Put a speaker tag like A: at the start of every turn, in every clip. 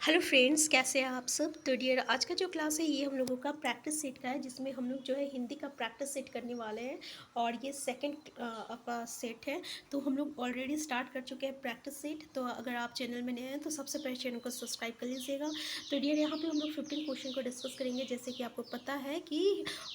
A: Hello friends, कैसे हैं आप सब। तो डियर, आज का जो क्लास है ये हम लोगों का प्रैक्टिस सेट का है, जिसमें हम लोग जो है हिंदी का प्रैक्टिस सेट करने वाले हैं। और ये सेकंड आपका सेट है। तो हम लोग ऑलरेडी स्टार्ट कर चुके हैं प्रैक्टिस सेट। तो अगर आप चैनल में नए हैं तो सबसे पहले चैनल को सब्सक्राइब कर लीजिएगा। तो डियर, यहाँ पे हम लोग 15 क्वेश्चन को डिस्कस करेंगे। जैसे कि आपको पता है कि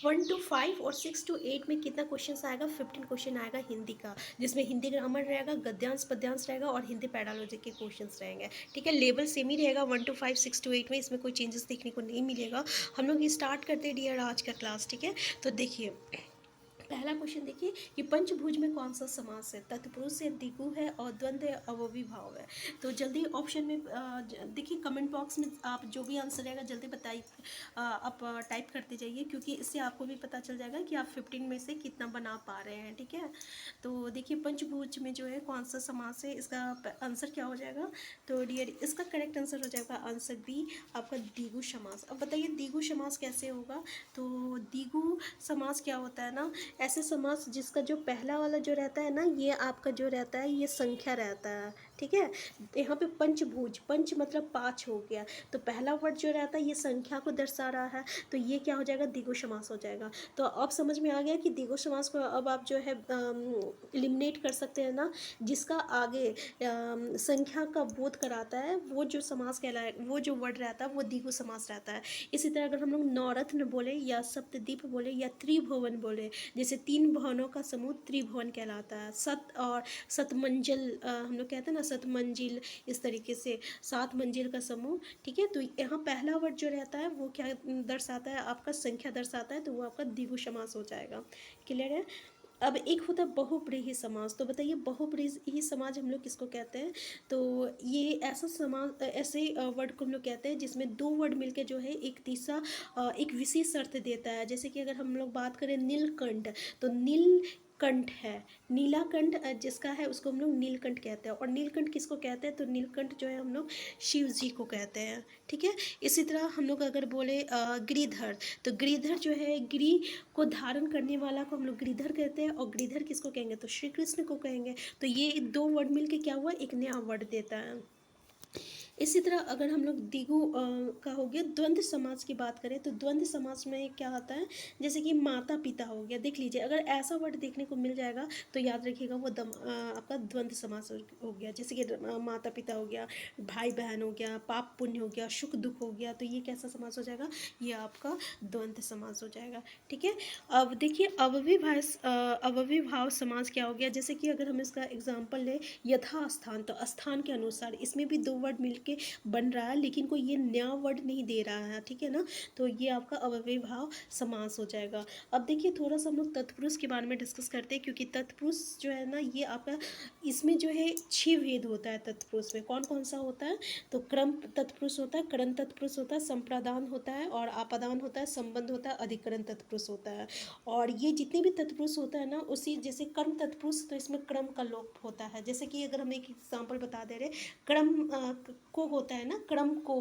A: 1 to 5 और 6 to 8 में कितना क्वेश्चन आएगा। 15 क्वेश्चन आएगा हिंदी का, जिसमें हिंदी ग्रामर रहेगा, गद्यांश पद्यांश रहेगा और हिंदी पैडालॉजी के क्वेश्चन रहेंगे। ठीक है, लेवल सेम ही रहेगा 1 to 5, 6 to 8 में। इसमें कोई चेंजेस देखने को नहीं मिलेगा। हम लोग स्टार्ट करते हैं डियर आज का क्लास। ठीक है, तो देखिए पहला क्वेश्चन देखिए कि पंचभुज में कौन सा समास है। तत्पुरुष है, द्विगु है और द्वंद्व है, अव्ययीभाव है। तो जल्दी ऑप्शन में देखिए, कमेंट बॉक्स में आप जो भी आंसर रहेगा जल्दी बताइए। आप टाइप करते जाइए, क्योंकि इससे आपको भी पता चल जाएगा कि आप 15 में से कितना बना पा रहे हैं। ठीक है, तो देखिए पंचभुज में जो है कौन सा समास है, इसका आंसर क्या हो जाएगा। तो डियर, इसका करेक्ट आंसर हो जाएगा आंसर बी, आपका द्विगु समास। अब बताइए द्विगु समास कैसे होगा। तो द्विगु समास क्या होता है ना, ऐसे समास जिसका जो पहला वाला जो रहता है ना, ये आपका जो रहता है ये संख्या रहता है। ठीक है, यहाँ पे पंचभुज, पंच मतलब 5 हो गया, तो पहला वर्ड जो रहता है ये संख्या को दर्शा रहा है, तो ये क्या हो जाएगा, द्विगु समास हो जाएगा। तो अब समझ में आ गया कि द्विगु समास को अब आप जो है एलिमिनेट कर सकते हैं ना, जिसका आगे संख्या का बोध कराता है, वो जो समास कहलाए, वो जो वर्ड रहता है वो द्विगु समास रहता है। इसी तरह अगर हम लोग नवरत्न बोले या सप्तद्वीप बोले या त्रिभुवन बोले, जैसे 3 भवनों का समूह त्रिभुवन कहलाता है। सत और सतमंजिल, हम लोग कहते हैं ना सतमंजिल, इस तरीके से 7 मंजिल का समूह। ठीक है, तो यहाँ पहला वर्ड जो रहता है वो क्या दर्शाता है, आपका संख्या दर्शाता है, तो वो आपका द्विगु समास हो जाएगा। क्लियर है। अब एक होता है बहुब्रीहि समाज। तो बताइए बहुब्रीहि समाज हम लोग किसको कहते हैं। तो ये ऐसा समाज, ऐसे वर्ड को हम लोग कहते हैं जिसमें 2 वर्ड मिलके जो है एक तीसरा एक विशेष अर्थ देता है। जैसे कि अगर हम लोग बात करें नीलकंठ, तो नीलकंठ है, नीलाकंठ जिसका है उसको हम लोग नीलकंठ कहते हैं। और नीलकंठ किसको कहते हैं, तो नीलकंठ जो है हम लोग शिव जी को कहते हैं। ठीक है, इसी तरह हम लोग अगर बोले गिरिधर, तो गिरिधर जो है गिरी को धारण करने वाला को हम लोग गिरिधर कहते हैं। और गिरिधर किसको कहेंगे, तो श्री कृष्ण को कहेंगे। तो ये 2 वर्ड मिलके क्या हुआ, एक नया वर्ड देता है। इसी तरह अगर हम लोग द्विगु का हो गया द्वंद्व समाज की बात करें, तो द्वंद्व समाज में क्या आता है, जैसे कि माता पिता हो गया। देख लीजिए, अगर ऐसा वर्ड देखने को मिल जाएगा तो याद रखिएगा वो आपका द्वंद्व समास हो गया। जैसे कि माता पिता हो गया, भाई बहन हो गया, पाप पुण्य हो गया, सुख दुख हो गया, तो ये कैसा समास हो जाएगा, ये आपका द्वंद्व समास हो जाएगा। ठीक है, अब देखिए अव्ययीभाव समास क्या हो गया। जैसे कि अगर हम इसका एग्जाम्पल लें, यथा स्थान, तो स्थान के अनुसार, इसमें भी 2 वर्ड मिल के बन रहा है, लेकिन कोई ये नया वर्ड नहीं दे रहा है। ठीक है ना, तो ये आपका अव्ययीभाव समास हो जाएगा। अब देखिए थोड़ा सा हम लोग तत्पुरुष के बारे में डिस्कस करते हैं, क्योंकि तत्पुरुष जो है ना ये आपका, इसमें जो है 6 भेद होता है तत्पुरुष में। कौन कौन सा होता है, तो क्रम तत्पुरुष होता है, करण तत्पुरुष होता है, संप्रदान होता है और आपादान होता है, संबंध होता है, अधिकरण तत्पुरुष होता है। और ये जितने भी तत्पुरुष होता है ना, उसी जैसे कर्म तत्पुरुष, तो इसमें क्रम का लोप होता है। जैसे कि अगर हम एक एग्जाम्पल बता दे रहे, क्रम को होता है ना, क्रम को,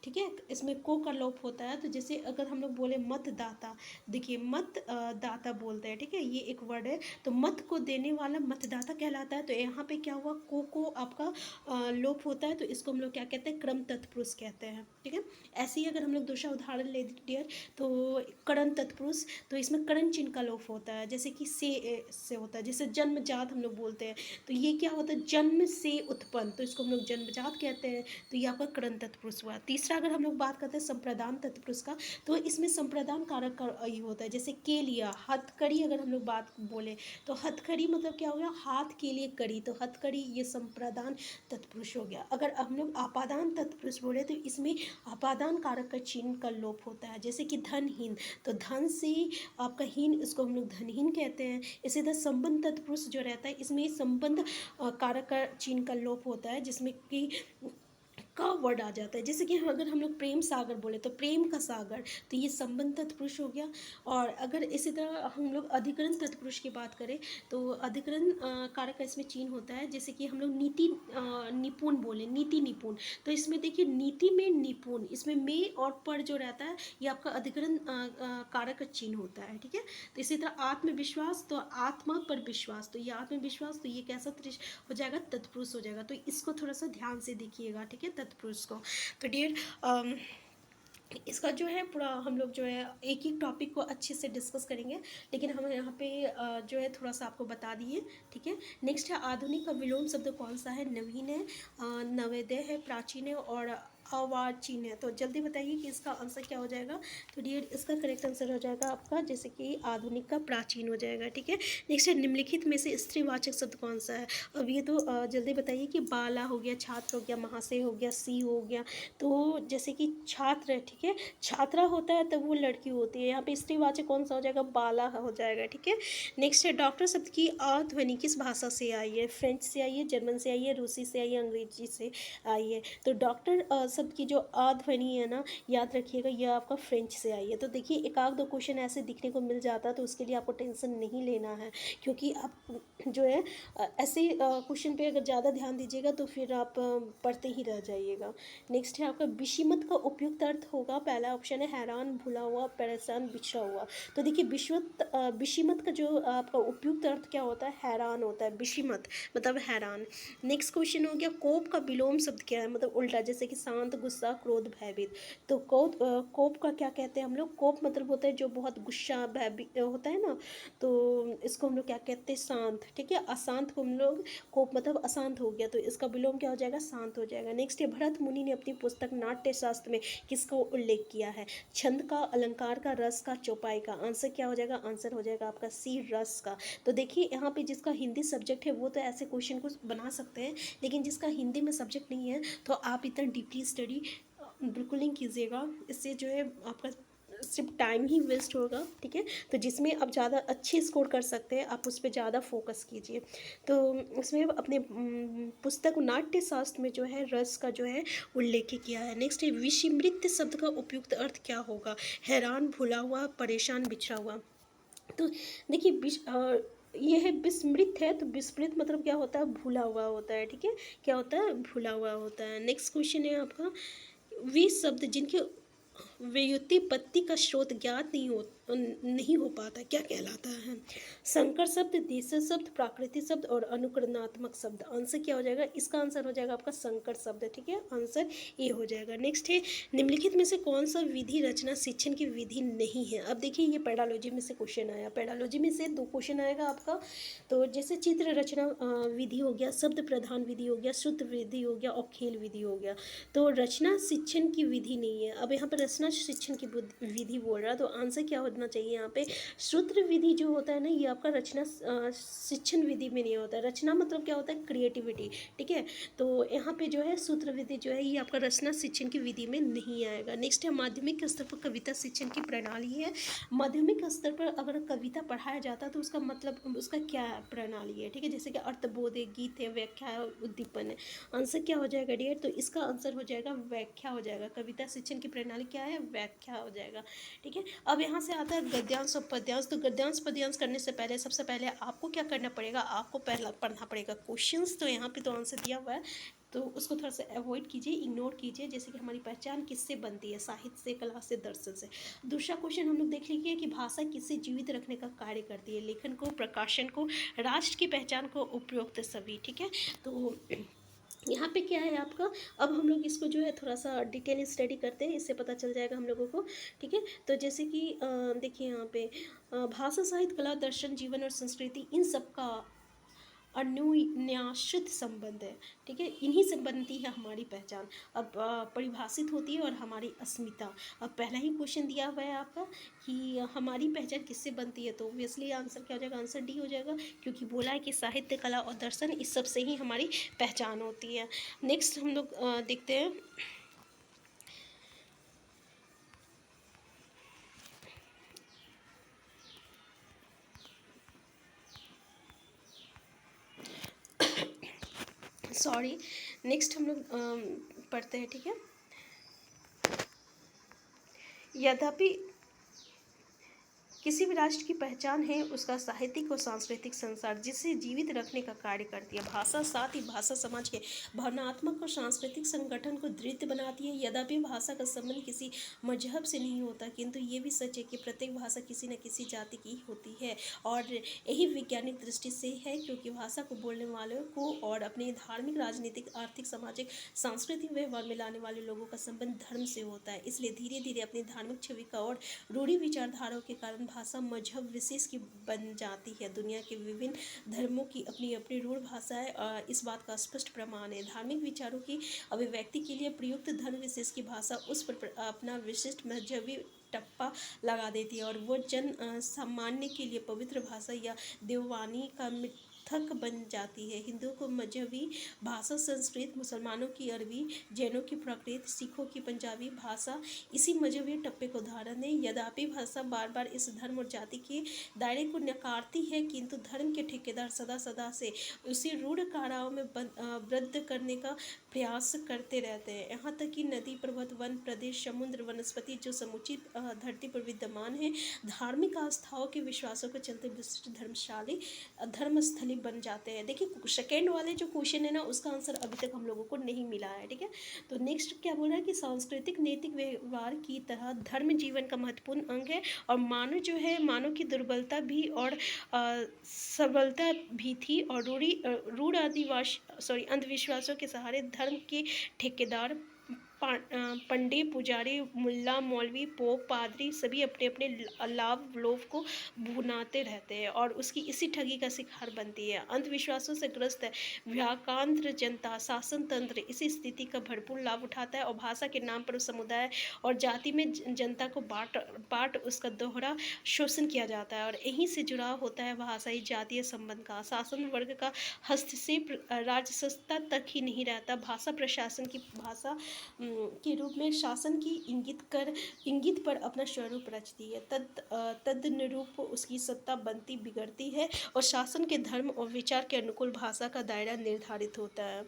A: ठीक है, इसमें को का लोप होता है। तो जैसे अगर हम लोग बोले मतदाता, देखिए मत दाता बोलते हैं। ठीक है, ये एक वर्ड है, तो मत को देने वाला मतदाता कहलाता है। तो यहाँ पे क्या हुआ, को आपका लोप होता है, तो इसको हम लोग क्या कहते हैं, क्रम तत्पुरुष कहते हैं। ठीक है, ऐसे ही अगर हम लोग दूसरा उदाहरण ले डियर, तो करण तत्पुरुष, तो इसमें करण चिन्ह का लोप होता है। जैसे कि से होता है, जैसे जन्मजात हम लोग बोलते हैं, तो ये क्या होता है, जन्म से उत्पन्न, तो इसको हम लोग जन्मजात कहते हैं। तो ये आपका करण तत्पुरुष हुआ। तीसरा अगर हम लोग बात करते हैं संप्रदान तत्पुरुष का, तो इसमें संप्रदान कारक का ये होता है। जैसे के लिया, हथकड़ी अगर हम लोग बात बोले, तो हथकड़ी मतलब क्या हो गया, हाथ के लिए कड़ी, तो हथकड़ी ये संप्रदान तत्पुरुष हो गया। अगर हम लोग आपादान तत्पुरुष बोले, तो इसमें आपादान कारक का चिन्ह का लोप होता है। जैसे कि धनहीन, तो धन से आपका हीन, इसको हम लोग धनहीन कहते हैं। इसी तरह संबंध तत्पुरुष जो रहता है, इसमें संबंध कारक का चिन्ह का लोप होता है, जिसमें कि का वर्ड आ जाता है। जैसे कि अगर हम लोग प्रेम सागर बोले, तो प्रेम का सागर, तो ये संबंध तत्पुरुष हो गया। और अगर इसी तरह हम लोग अधिकरण तत्पुरुष की बात करें, तो अधिकरण कारक का इसमें चिन्ह होता है। जैसे कि हम लोग नीति निपुण बोले, नीति निपुण, तो इसमें देखिए नीति में निपुण, इसमें में और पर जो रहता है ये आपका अधिकरण कारक का चिन्ह होता है। ठीक है, तो इसी तरह आत्मविश्वास, तो आत्मा पर विश्वास, तो ये आत्मविश्वास, तो ये कैसा हो जाएगा, तत्पुरुष हो जाएगा। तो इसको थोड़ा सा ध्यान से देखिएगा। ठीक है, सतपुरुष को। तो डियर इसका जो है पूरा हम लोग जो है एक एक टॉपिक को अच्छे से डिस्कस करेंगे, लेकिन हम यहाँ पे जो है थोड़ा सा आपको बता दिए, ठीक है। नेक्स्ट है आधुनिक का विलोम शब्द कौन सा है? नवीन है, नवोदय है, प्राचीन है और अर्वाचीन है। तो जल्दी बताइए कि इसका आंसर क्या हो जाएगा। तो डियर इसका करेक्ट आंसर हो जाएगा आपका जैसे कि आधुनिक का प्राचीन हो जाएगा, ठीक है। नेक्स्ट है निम्नलिखित में से स्त्रीवाचक शब्द कौन सा है? अब ये तो जल्दी बताइए कि बाला हो गया, छात्र हो गया, महाशय हो गया, सी हो गया। तो जैसे कि छात्र है, ठीक है, छात्रा होता है तब वो लड़की होती है, यहाँ पे स्त्रीवाचक कौन सा हो जाएगा? बाला हो जाएगा, ठीक है। नेक्स्ट है डॉक्टर शब्द की अध्वनि किस भाषा से आई है? फ्रेंच से आई है, जर्मन से आई है, रूसी से आई है, अंग्रेजी से आई है? तो डॉक्टर शब्द की जो अध्वनि है ना, याद रखिएगा यह आपका फ्रेंच से आई है। तो देखिए एक आध दो क्वेश्चन ऐसे दिखने को मिल जाता है, तो उसके लिए आपको टेंशन नहीं लेना है, क्योंकि आप जो है ऐसे क्वेश्चन पे अगर ज़्यादा ध्यान दीजिएगा तो फिर आप पढ़ते ही रह जाइएगा। नेक्स्ट है आपका विषमत का उपयुक्त अर्थ होगा, पहला ऑप्शन है हैरान, भुला हुआ, परेशान, बिछड़ा हुआ। तो देखिए विषमत का जो आपका उपयुक्त अर्थ क्या होता है? हैरान होता है, विषमत मतलब हैरान। नेक्स्ट क्वेश्चन हो गया कोप का विलोम शब्द क्या है? मतलब उल्टा, जैसे कि शांत, गुस्सा, क्रोध, भयभीत। तो कोप का क्या कहते हैं हम लोग? कोप मतलब होता है जो बहुत गुस्सा भयभीत होता है ना, तो इसको हम लोग क्या कहते हैं? शांत, ठीक है। अशांत को हम लोग कोप मतलब अशांत हो गया, तो इसका विलोम क्या हो जाएगा? शांत हो जाएगा। नेक्स्ट है भरत मुनि ने अपनी पुस्तक नाट्य शास्त्र में किसका उल्लेख किया है? छंद का, अलंकार का, रस का, चौपाई का। आंसर क्या हो जाएगा? आंसर हो जाएगा आपका सी, रस का। तो देखिए यहाँ पे जिसका हिंदी सब्जेक्ट है वो तो ऐसे क्वेश्चन को बना सकते हैं, लेकिन जिसका हिंदी में सब्जेक्ट नहीं है तो आप इतना डीपली स्टडी बिल्कुल नहीं कीजिएगा, इससे जो है आपका सिर्फ टाइम ही वेस्ट होगा, ठीक है। तो जिसमें आप ज़्यादा अच्छे स्कोर कर सकते हैं आप उस पर ज़्यादा फोकस कीजिए। तो उसमें अपने पुस्तक नाट्य शास्त्र में जो है रस का जो है उल्लेख किया है। नेक्स्ट है विषमृत शब्द का उपयुक्त अर्थ क्या होगा? हैरान, भुला हुआ, परेशान, बिछड़ा हुआ। तो देखिए ये है विस्मृत है, तो विस्मृत मतलब क्या होता है? भूला हुआ होता है, ठीक है। क्या होता है? भूला हुआ होता है। नेक्स्ट क्वेश्चन है आपका वे शब्द जिनके व्युत्पत्ति का स्रोत ज्ञात नहीं हो पाता क्या कहलाता है? संकर शब्द, देशज शब्द, प्राकृतिक शब्द और अनुकरणात्मक शब्द। आंसर क्या हो जाएगा? इसका आंसर हो जाएगा आपका संकर शब्द, ठीक है। आंसर ए हो जाएगा। नेक्स्ट है निम्नलिखित में से कौन सा विधि रचना शिक्षण की विधि नहीं है? अब देखिए ये पेडालॉजी में से क्वेश्चन आया, पेडालॉजी में से 2 क्वेश्चन आएगा आपका। तो जैसे चित्र रचना विधि हो गया, शब्द प्रधान विधि हो गया, श्रुत विधि हो गया और खेल विधि हो गया। तो रचना शिक्षण की विधि नहीं है। अब यहाँ पर रचना शिक्षण की विधि बोल रहा है, तो आंसर क्या होना चाहिए यहाँ पे? सूत्र विधि जो होता है ना, ये आपका रचना शिक्षण विधि में नहीं होता है। रचना मतलब क्या होता है? क्रिएटिविटी, ठीक है। तो यहाँ पे जो है सूत्र विधि जो है ये आपका रचना शिक्षण की विधि में नहीं आएगा। नेक्स्ट है माध्यमिक स्तर पर कविता शिक्षण की प्रणाली है। माध्यमिक स्तर पर अगर कविता पढ़ाया जाता है तो उसका मतलब उसका क्या प्रणाली है, ठीक है। जैसे कि अर्थबोध है, गीत है, व्याख्या है, उद्दीपन है। आंसर क्या हो जाएगा डियर? तो इसका आंसर हो जाएगा व्याख्या हो जाएगा। कविता शिक्षण की प्रणाली क्या है? व्याख्या हो जाएगा, ठीक है। अब यहाँ से आता है गद्यांश और पद्यांश। तो गद्यांश पद्यांश करने से पहले सबसे पहले आपको क्या करना पड़ेगा? आपको पहला पढ़ना पड़ेगा क्वेश्चंस। तो यहाँ पे तो आंसर दिया हुआ है, तो उसको थोड़ा सा अवॉइड कीजिए, इग्नोर कीजिए। जैसे कि हमारी पहचान किससे बनती है? साहित्य से, कला से, दर्शन से। दूसरा क्वेश्चन हम लोग देख लीजिए कि भाषा किससे जीवित रखने का कार्य करती है? लेखन को, प्रकाशन को, राष्ट्र की पहचान को, उपयुक्त सभी, ठीक है। तो यहाँ पे क्या है आपका? अब हम लोग इसको जो है थोड़ा सा डिटेल स्टडी करते हैं, इससे पता चल जाएगा हम लोगों को, ठीक है। तो जैसे कि देखिए यहाँ पे भाषा, साहित्य, कला, दर्शन, जीवन और संस्कृति, इन सब का अन्योन्याश्रित संबंध है, ठीक है। इन्हीं से बनती है हमारी पहचान। अब परिभाषित होती है और हमारी अस्मिता। अब पहला ही क्वेश्चन दिया हुआ है आपका कि हमारी पहचान किससे बनती है, तो ऑब्वियसली आंसर क्या हो जाएगा? आंसर डी हो जाएगा, क्योंकि बोला है कि साहित्य, कला और दर्शन इस सब से ही हमारी पहचान होती है। नेक्स्ट हम लोग देखते हैं सॉरी। नेक्स्ट हम लोग पढ़ते हैं, ठीक है। यद्यपि किसी भी राष्ट्र की पहचान है उसका साहित्यिक और सांस्कृतिक संसार, जिसे जीवित रखने का कार्य करती है। भाषा साथ ही भाषा समाज के भावनात्मक और सांस्कृतिक संगठन को दृढ़ बनाती है। यद्यपि भाषा का संबंध किसी मजहब से नहीं होता, किंतु ये भी सच है कि प्रत्येक भाषा किसी न किसी जाति की होती है, और यही वैज्ञानिक दृष्टि से है, क्योंकि भाषा को बोलने वालों को और अपने धार्मिक, राजनीतिक, आर्थिक, सामाजिक, सांस्कृतिक व्यवहार में लाने वाले लोगों का संबंध धर्म से होता है। इसलिए धीरे धीरे अपनी धार्मिक छवि का और रूढ़ि विचारधाराओं के कारण भाषा मजहब विशेष की बन जाती है। दुनिया के विभिन्न धर्मों की अपनी अपनी रूढ़ भाषा है, इस बात का स्पष्ट प्रमाण है। धार्मिक विचारों की अभिव्यक्ति के लिए प्रयुक्त धर्म विशेष की भाषा उस पर अपना विशिष्ट मजहबी टप्पा लगा देती है, और वो जन सामान्य के लिए पवित्र भाषा या देववाणी का मिथक बन जाती है। हिंदुओं को मजहबी भाषा संस्कृत, मुसलमानों की अरबी, जैनों की प्राकृत, सिखों की पंजाबी भाषा इसी मजहबी टप्पे को उदाहरण है। यद्यपि भाषा बार बार इस धर्म और जाति के दायरे को नकारती है, किंतु धर्म के ठेकेदार सदा सदा से उसी रूढ़ काराओं में बद्ध करने का प्रयास करते रहते हैं। यहाँ तक कि नदी, पर्वत, वन प्रदेश, समुद्र, वनस्पति जो समुचित धरती पर विद्यमान है, धार्मिक आस्थाओं के विश्वासों के चलते विशिष्ट धर्मशाली धर्मस्थली बन जाते हैं। देखिए सेकेंड वाले जो क्वेश्चन है ना, उसका आंसर अभी तक हम लोगों को नहीं मिला है। ठीक है, तो नेक्स्ट क्या बोल रहा है कि सांस्कृतिक नैतिक व्यवहार की तरह धर्म जीवन का महत्वपूर्ण अंग है, और मानव जो है, मानव की दुर्बलता भी और सबलता भी थी, और रूढ़ अंधविश्वासों के सहारे धर्म के ठेकेदार पंडित, पुजारी, मुल्ला, मौलवी, पोप, पादरी सभी अपने अपने लाभ लोभ को भुनाते रहते हैं, और उसकी इसी ठगी का शिकार बनती है। अंधविश्वासों से ग्रस्त है व्याकांत्र जनता, शासन तंत्र इसी स्थिति का भरपूर लाभ उठाता है, और भाषा के नाम पर समुदाय और जाति में जनता को बांट उसका दोहरा शोषण किया जाता है, और यहीं से जुड़ा होता है भाषाई जातीय संबंध का। शासन वर्ग का हस्तक्षेप राजसत्ता तक ही नहीं रहता, भाषा प्रशासन की भाषा के रूप में शासन की इंगित पर अपना स्वरूप रचती है। तदनुरूप उसकी सत्ता बनती बिगड़ती है, और शासन के धर्म और विचार के अनुकूल भाषा का दायरा निर्धारित होता है।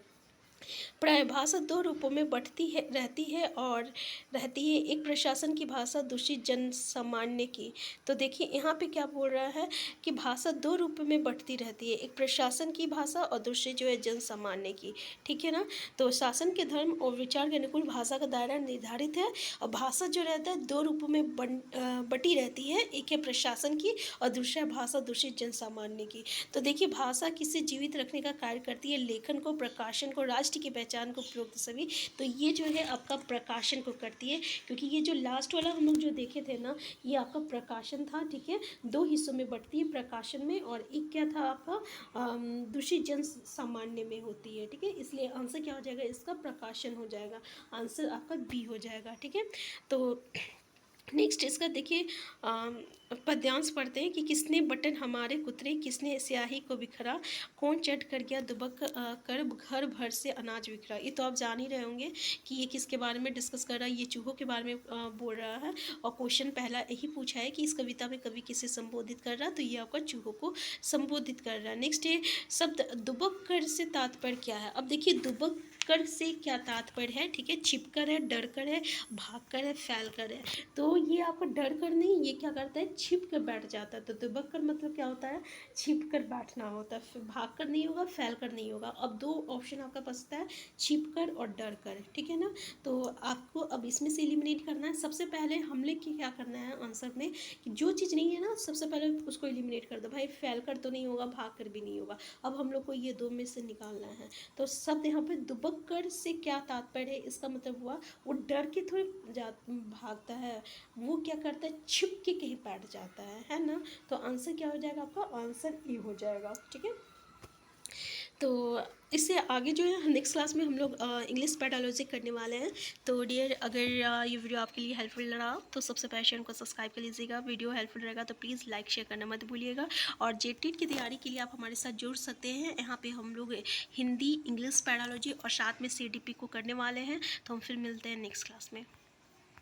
A: प्राय भाषा दो रूपों में रहती है, एक प्रशासन की भाषा, दूसरी जन सामान्य की। तो देखिए यहाँ पे क्या बोल रहा है कि भाषा दो रूपों में बंटती रहती है, एक प्रशासन की भाषा और दूसरी जो है जन सामान्य की। ठीक है ना, तो शासन के धर्म और विचार के अनुकूल भाषा का दायरा निर्धारित है, और भाषा जो रहता है दो रूपों में बटी रहती है, एक है प्रशासन की और दूसरा भाषा दूसरी जन सामान्य की। तो देखिए भाषा किसे जीवित रखने का कार्य करती है, लेखन को, प्रकाशन को, राष्ट्र की पहचान को, उपयुक्त सभी। तो ये जो है आपका प्रकाशन को करती है, क्योंकि ये जो लास्ट वाला हम लोग जो देखे थे ना, ये आपका प्रकाशन था। ठीक है, दो हिस्सों में बढ़ती है प्रकाशन में, और एक क्या था आपका दूसरी जन सामान्य में होती है। ठीक है, इसलिए आंसर क्या हो जाएगा इसका, प्रकाशन हो जाएगा, आंसर आपका बी हो जाएगा। ठीक है, तो नेक्स्ट इसका देखिए पद्यांश पढ़ते हैं कि किसने बटन हमारे कुतरे, किसने स्याही को बिखरा, कौन चढ़ कर गया दुबक कर घर भर से अनाज बिखरा। ये तो आप जान ही रहे होंगे कि ये किसके बारे में डिस्कस कर रहा है, ये चूहों के बारे में बोल रहा है, और क्वेश्चन पहला यही पूछा है कि इस कविता में कवि किसे संबोधित कर रहा है, तो ये आपका चूहों को संबोधित कर रहा है। नेक्स्ट ये शब्द दुबक कर से तात्पर्य क्या है। अब देखिए दुबक कर से क्या तात्पर्य है। ठीक है, छिपकर है, डर कर है, भाग कर है, फैल कर है। तो ये आपका डर कर नहीं, ये क्या करता है, छिप कर बैठ जाता है। तो दुबक कर मतलब क्या होता है, छिप कर बैठना होता है, भाग कर नहीं होगा, फैल कर नहीं होगा। अब दो ऑप्शन आपका बचता है, छिप कर और डर कर। ठीक है ना, तो आपको अब इसमें से एलिमिनेट करना है। सबसे पहले हमने क्या करना है आंसर में, कि जो चीज़ नहीं है ना सबसे पहले उसको एलिमिनेट कर दो। भाई फैल कर तो नहीं होगा, भाग कर भी नहीं होगा, अब हम लोग को ये दो में से निकालना है। तो शब्द यहाँ पे दुबक कर से क्या तात्पर्य है, इसका मतलब हुआ वो डर के थोड़ी भागता है, वो क्या करता है, छिप के कहीं बैठ जाता है ना। तो आंसर क्या हो जाएगा आपका, आंसर ए हो जाएगा। ठीक है, तो इससे आगे जो है नेक्स्ट क्लास में हम लोग इंग्लिश पेडालॉजी करने वाले हैं। तो डियर अगर ये वीडियो आपके लिए हेल्पफुल रहा तो सबसे पहले चैनल को सब्सक्राइब कर लीजिएगा। वीडियो हेल्पफुल रहेगा तो प्लीज़ लाइक शेयर करना मत भूलिएगा, और जेटेट की तैयारी के लिए आप हमारे साथ जुड़ सकते हैं। यहाँ पे हम लोग हिंदी, इंग्लिश पेडालॉजी और साथ में CDP को करने वाले हैं। तो हम फिर मिलते हैं नेक्स्ट क्लास में।